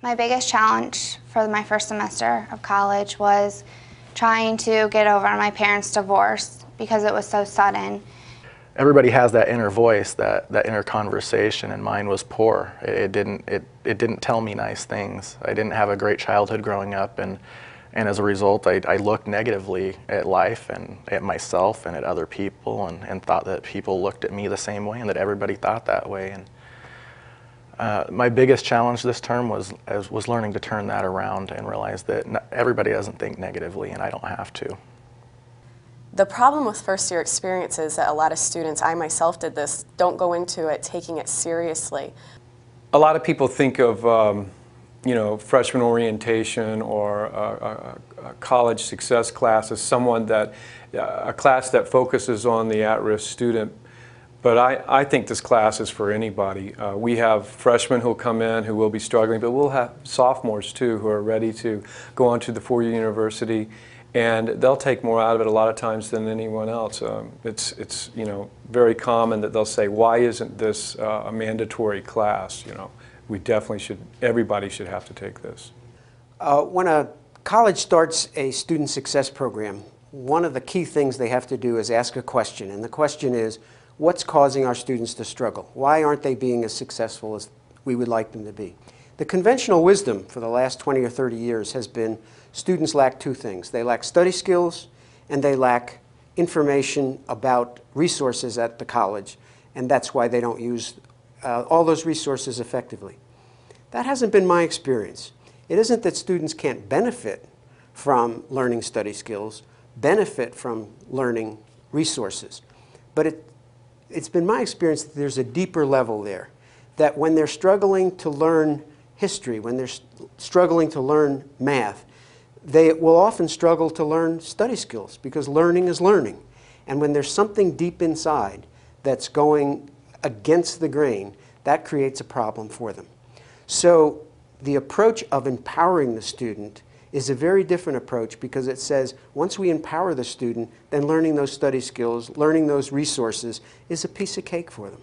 My biggest challenge for my first semester of college was trying to get over my parents' divorce because it was so sudden. Everybody has that inner voice, that inner conversation, and mine was poor. It didn't tell me nice things. I didn't have a great childhood growing up, and as a result, I looked negatively at life and at myself and at other people, and thought that people looked at me the same way and that everybody thought that way. And my biggest challenge this term was learning to turn that around and realize that everybody doesn't think negatively, and I don't have to. The problem with first-year experience is that a lot of students, I myself did this, don't go into it taking it seriously. A lot of people think of freshman orientation or a college success class as a class that focuses on the at-risk student. But I think this class is for anybody. We have freshmen who'll come in who will be struggling, but we'll have sophomores too who are ready to go on to the four-year university, and they'll take more out of it a lot of times than anyone else. It's very common that they'll say, "Why isn't this a mandatory class?" We definitely should. Everybody should have to take this. When a college starts a student success program, one of the key things they have to do is ask a question, and the question is, what's causing our students to struggle? Why aren't they being as successful as we would like them to be? The conventional wisdom for the last 20 or 30 years has been students lack two things. They lack study skills and they lack information about resources at the college, and that's why they don't use all those resources effectively. That hasn't been my experience. It isn't that students can't benefit from learning study skills, benefit from learning resources, but it's been my experience that there's a deeper level there, that when they're struggling to learn history, when they're struggling to learn math, they will often struggle to learn study skills because learning is learning. And when there's something deep inside that's going against the grain, that creates a problem for them. So the approach of empowering the student is a very different approach because it says once we empower the student, then learning those study skills, learning those resources is a piece of cake for them.